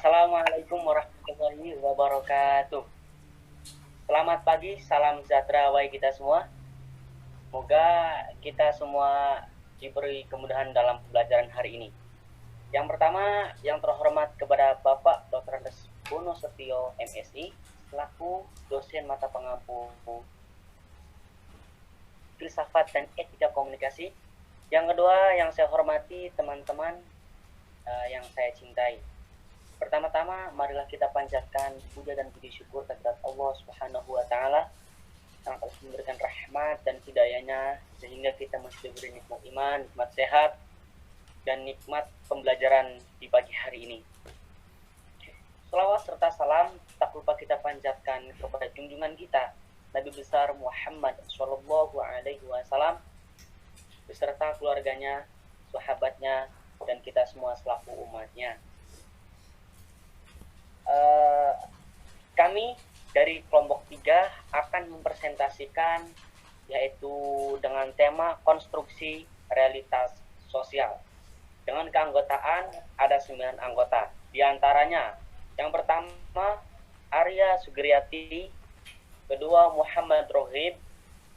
Assalamualaikum warahmatullahi wabarakatuh. Selamat pagi, salam sejahtera bagi kita semua. Semoga kita semua diberi kemudahan dalam pembelajaran hari ini. Yang pertama, yang terhormat kepada Bapak Dr. Andes Bono Setio MSI selaku dosen mata pengampu filsafat dan etika komunikasi. Yang kedua, yang saya hormati teman-teman yang saya cintai. Pertama-tama, marilah kita panjatkan puja dan puji syukur kehadirat Allah Subhanahu wa taala yang telah memberikan rahmat dan hidayahnya sehingga kita masih diberi nikmat iman, nikmat sehat, dan nikmat pembelajaran di pagi hari ini. Salawat serta salam tak lupa kita panjatkan kepada junjungan kita Nabi besar Muhammad Shallallahu Alaihi Wasallam beserta keluarganya, sahabatnya, dan kita semua selaku umatnya. Kami dari kelompok 3 akan mempresentasikan yaitu dengan tema konstruksi realitas sosial. Dengan keanggotaan ada 9 anggota. Di antaranya yang pertama Arya Sugriati, kedua Muhammad Rohib,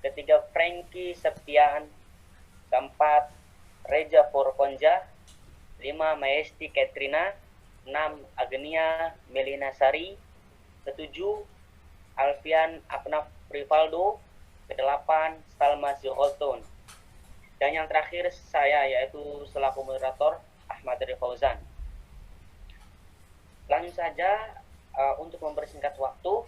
ketiga Franky Septian, keempat Reja Porkonja, 5 Maesti Katrina, 6 Agnia Melina Sari, ke-7 Alfian Apnaf Rivaldo, ke-8 Salma Ziholton, dan yang terakhir saya yaitu selaku moderator Ahmad Dari Fauzan. Langsung saja untuk mempersingkat waktu,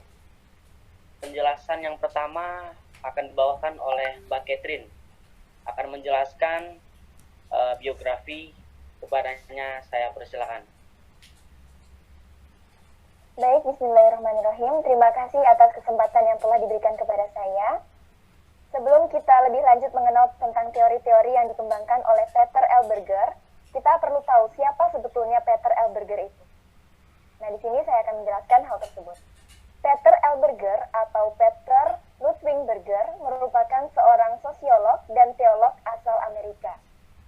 penjelasan yang pertama akan dibawakan oleh Mbak Catherine, akan menjelaskan biografi. Kepadanya saya persilakan. Baik, bismillahirrahmanirrahim. Terima kasih atas kesempatan yang telah diberikan kepada saya. Sebelum kita lebih lanjut mengenal tentang teori-teori yang dikembangkan oleh Peter L. Berger, kita perlu tahu siapa sebetulnya Peter L. Berger itu. Nah, di sini saya akan menjelaskan hal tersebut. Peter L. Berger atau Peter Ludwig Berger merupakan seorang sosiolog dan teolog asal Amerika.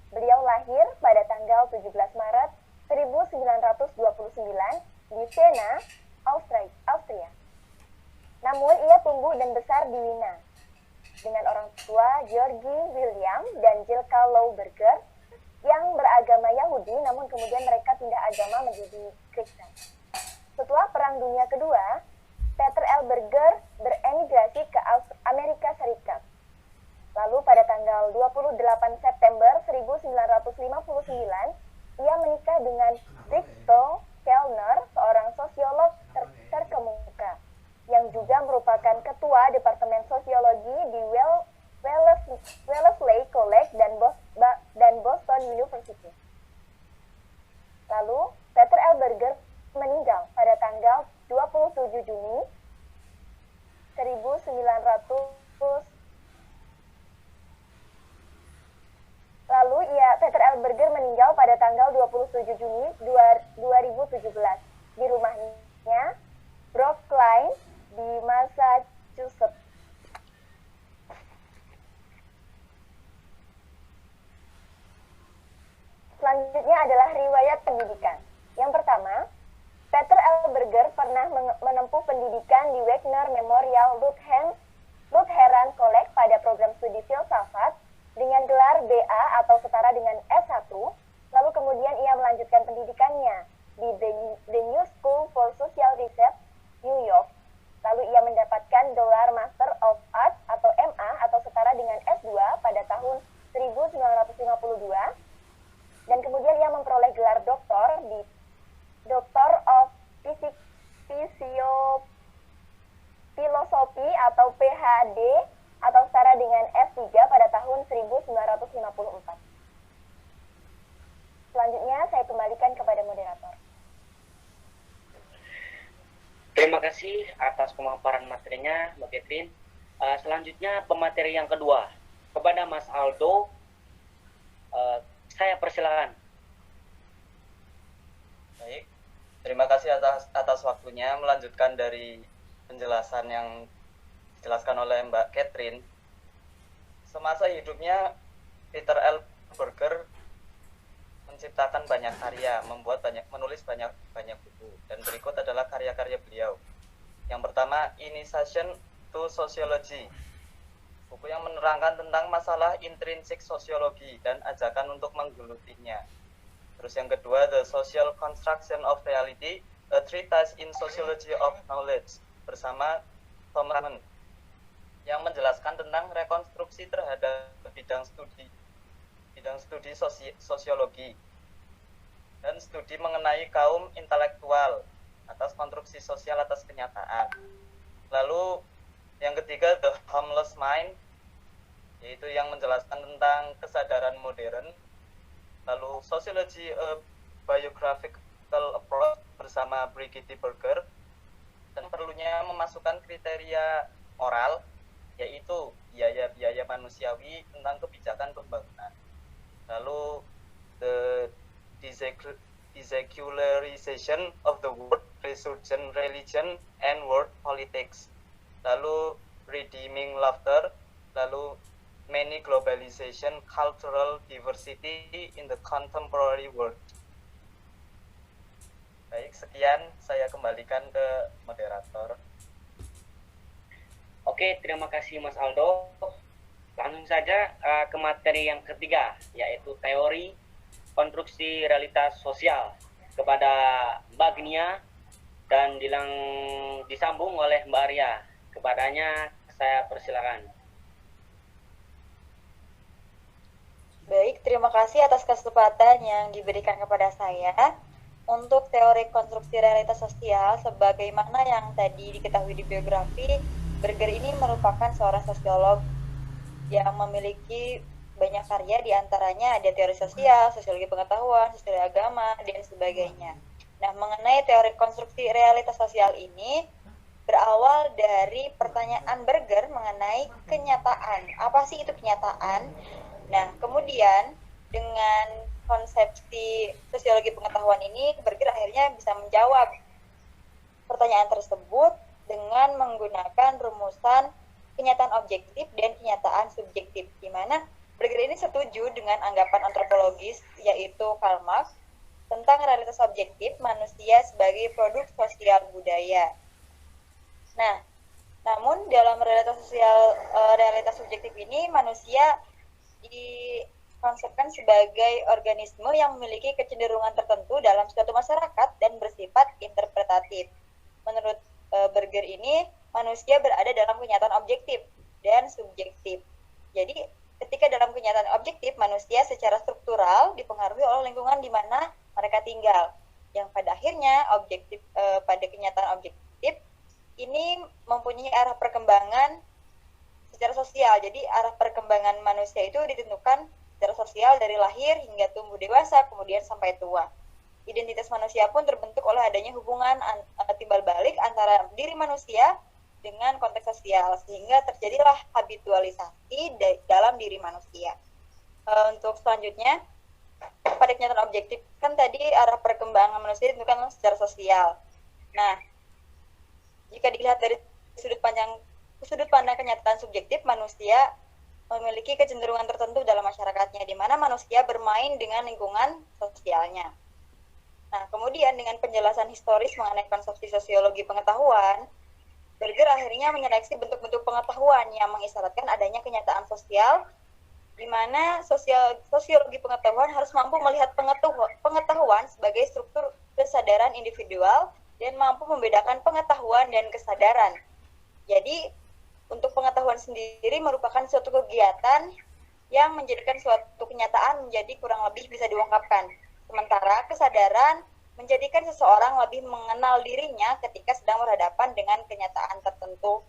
Beliau lahir pada tanggal 17 Maret 1929 di Vienna, Austria. Namun ia tumbuh dan besar di Wina dengan orang tua Georgi William dan Jilka Low Berger yang beragama Yahudi, namun kemudian mereka pindah agama menjadi Kristen. Setelah Perang Dunia Kedua, Peter L. Berger beremigrasi ke Amerika Serikat. Lalu pada tanggal 28 September 1959, ia menikah dengan Victor Kellner, seorang sosiolog terkemuka, yang juga merupakan ketua Departemen Sosiologi di Wellesley College dan Boston University. Lalu, Peter L. Berger meninggal pada tanggal 27 Juni 1900. Peter L. Berger meninggal pada tanggal 27 Juni 2017 di rumahnya Brookline di Massachusetts. Selanjutnya adalah riwayat pendidikan. Yang pertama, Peter L. Berger pernah menempuh pendidikan di Wagner Memorial Lutheran College pada program studi filsafat dengan gelar BA atau setara dengan S1, lalu kemudian ia melanjutkan pendidikannya di The New School for Social Research, New York. Lalu ia mendapatkan gelar Master of Arts atau MA atau setara dengan S2 pada tahun 1952, dan kemudian ia memperoleh gelar doktor di Doctor of Filosofi atau PhD atau setara dengan S3 pada tahun 1954. Selanjutnya saya kembalikan kepada moderator. Terima kasih atas pemaparan materinya, Mbak Catherine. Selanjutnya pemateri yang kedua, kepada Mas Aldo, saya persilakan. Baik, terima kasih atas waktunya. Melanjutkan dari penjelasan yang dijelaskan oleh Mbak Catherine. Semasa hidupnya, Peter L. Berger menciptakan banyak karya, menulis banyak buku. Dan berikut adalah karya-karya beliau. Yang pertama, Initiation to Sociology, buku yang menerangkan tentang masalah intrinsik sosiologi dan ajakan untuk menggelutinya. Terus yang kedua, The Social Construction of Reality, A Treatise in Sociology of Knowledge, bersama Thomas Mann, yang menjelaskan tentang rekonstruksi terhadap bidang studi sosiologi dan studi mengenai kaum intelektual atas konstruksi sosial atas kenyataan. Lalu yang ketiga, The Homeless Mind, yaitu yang menjelaskan tentang kesadaran modern. Lalu Sociology, A Biographical Approach bersama Brigitte Berger, dan perlunya memasukkan kriteria moral, yaitu biaya manusiawi tentang kebijakan pembangunan. Lalu The Desecularization of the World, Resurgent Religion and World Politics. Lalu Redeeming Laughter. Lalu Many Globalization, Cultural Diversity in the Contemporary World. Baik, sekian, saya kembalikan ke moderator. Oke, terima kasih Mas Aldo. Langsung saja ke materi yang ketiga, yaitu teori konstruksi realitas sosial, kepada Mbak Gnia dan disambung oleh Mbak Arya. Kepadanya saya persilakan. Baik, terima kasih atas kesempatan yang diberikan kepada saya. Untuk teori konstruksi realitas sosial, sebagaimana yang tadi diketahui di biografi, Berger ini merupakan seorang sosiolog yang memiliki banyak karya, diantaranya ada teori sosial, sosiologi pengetahuan, sosiologi agama, dan sebagainya. Nah, mengenai teori konstruksi realitas sosial ini, berawal dari pertanyaan Berger mengenai kenyataan. Apa sih itu kenyataan? Nah, kemudian dengan konsepsi sosiologi pengetahuan ini, Berger akhirnya bisa menjawab pertanyaan tersebut dengan menggunakan rumusan kenyataan objektif dan kenyataan subjektif, di mana Berger ini setuju dengan anggapan antropologis, yaitu Karl Marx, tentang realitas objektif manusia sebagai produk sosial budaya. Nah, namun dalam realitas subjektif ini, manusia dikonsepkan sebagai organisme yang memiliki kecenderungan tertentu dalam suatu masyarakat dan bersifat interpretatif. Menurut Berger ini, manusia berada dalam kenyataan objektif dan subjektif. Jadi, ketika dalam kenyataan objektif, manusia secara struktural dipengaruhi oleh lingkungan di mana mereka tinggal. Yang pada akhirnya, pada kenyataan objektif, ini mempunyai arah perkembangan secara sosial. Jadi arah perkembangan manusia itu ditentukan secara sosial dari lahir hingga tumbuh dewasa, kemudian sampai tua. Identitas manusia pun terbentuk oleh adanya hubungan timbal balik antara diri manusia dengan konteks sosial, sehingga terjadilah habitualisasi dalam diri manusia. Untuk selanjutnya, pada kenyataan objektif, kan tadi arah perkembangan manusia ditentukan secara sosial. Nah, jika dilihat dari sudut pandang kenyataan subjektif, manusia memiliki kecenderungan tertentu dalam masyarakatnya, di mana manusia bermain dengan lingkungan sosialnya. Nah, kemudian dengan penjelasan historis mengenai konsepsi sosiologi pengetahuan, Berger akhirnya menyeleksi bentuk-bentuk pengetahuan yang mengisyaratkan adanya kenyataan sosial, di mana sosiologi pengetahuan harus mampu melihat pengetahuan sebagai struktur kesadaran individual dan mampu membedakan pengetahuan dan kesadaran. Jadi, untuk pengetahuan sendiri merupakan suatu kegiatan yang menjadikan suatu kenyataan menjadi kurang lebih bisa diungkapkan. Sementara kesadaran menjadikan seseorang lebih mengenal dirinya ketika sedang berhadapan dengan kenyataan tertentu.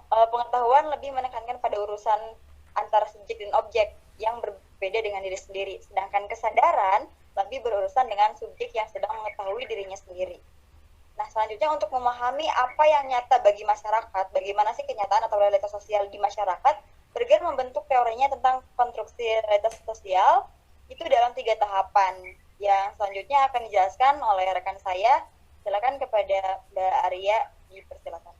Pengetahuan lebih menekankan pada urusan antara subjek dan objek yang berbeda dengan diri sendiri. Sedangkan kesadaran lebih berurusan dengan subjek yang sedang mengetahui dirinya sendiri. Nah, selanjutnya untuk memahami apa yang nyata bagi masyarakat, bagaimana sih kenyataan atau realitas sosial di masyarakat, Berger membentuk teorinya tentang konstruksi realitas sosial itu dalam 3 tahapan. Yang selanjutnya akan dijelaskan oleh rekan saya. Silakan kepada Mbak Arya, dipersilakan.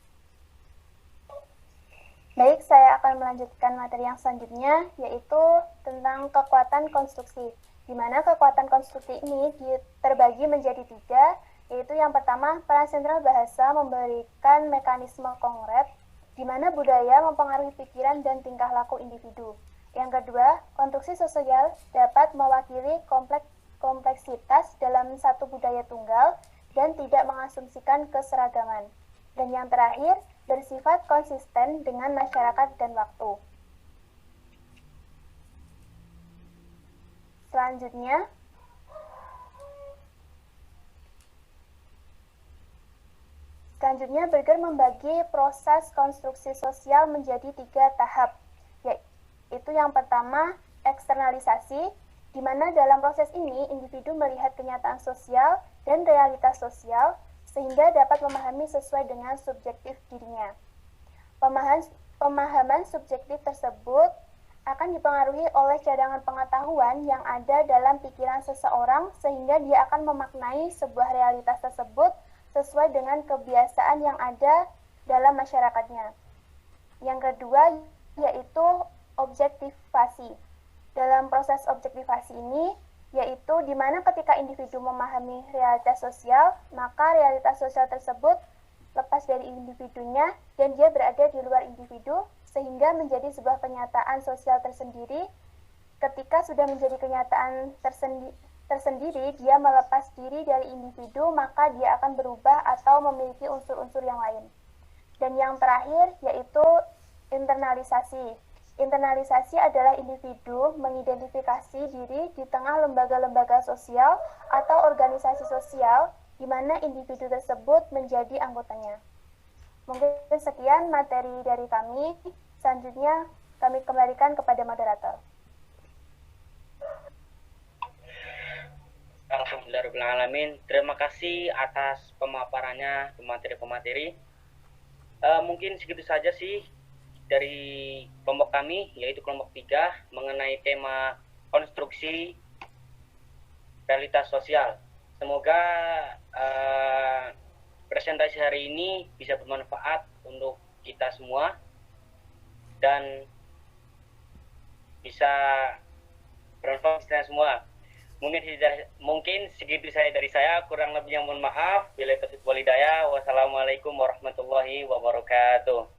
Baik, saya akan melanjutkan materi yang selanjutnya, yaitu tentang kekuatan konstruksi. Di mana kekuatan konstruksi ini terbagi menjadi 3, yaitu yang pertama, peran sentral bahasa memberikan mekanisme konkret, di mana budaya mempengaruhi pikiran dan tingkah laku individu. Yang kedua, konstruksi sosial dapat mewakili kompleksitas dalam satu budaya tunggal dan tidak mengasumsikan keseragaman. Dan yang terakhir, bersifat konsisten dengan masyarakat dan waktu. Selanjutnya, Berger membagi proses konstruksi sosial menjadi 3 tahap, yaitu yang pertama, eksternalisasi, di mana dalam proses ini individu melihat kenyataan sosial dan realitas sosial, sehingga dapat memahami sesuai dengan subjektif dirinya. Pemahaman subjektif tersebut akan dipengaruhi oleh cadangan pengetahuan yang ada dalam pikiran seseorang, sehingga dia akan memaknai sebuah realitas tersebut sesuai dengan kebiasaan yang ada dalam masyarakatnya. Yang kedua, yaitu objektivasi. Dalam proses objektivasi ini, yaitu di mana ketika individu memahami realitas sosial, maka realitas sosial tersebut lepas dari individunya dan dia berada di luar individu, sehingga menjadi sebuah kenyataan sosial tersendiri. Ketika sudah menjadi kenyataan tersendiri, dia melepas diri dari individu, maka dia akan berubah atau memiliki unsur-unsur yang lain. Dan yang terakhir, yaitu internalisasi. Internalisasi adalah individu mengidentifikasi diri di tengah lembaga-lembaga sosial atau organisasi sosial di mana individu tersebut menjadi anggotanya. Mungkin sekian materi dari kami. Selanjutnya kami kembalikan kepada moderator. Alhamdulillahirrahmanirrahim. Terima kasih atas pemaparannya, pemateri-pemateri. Mungkin segitu saja sih dari kelompok kami, yaitu kelompok 3, mengenai tema konstruksi realitas sosial. Semoga presentasi hari ini bisa bermanfaat untuk kita semua dan bisa bermanfaat kita semua. Mungkin segitu saya dari saya, kurang lebihnya mohon maaf. Bila taufiq wal hidayah. Wassalamualaikum warahmatullahi wabarakatuh.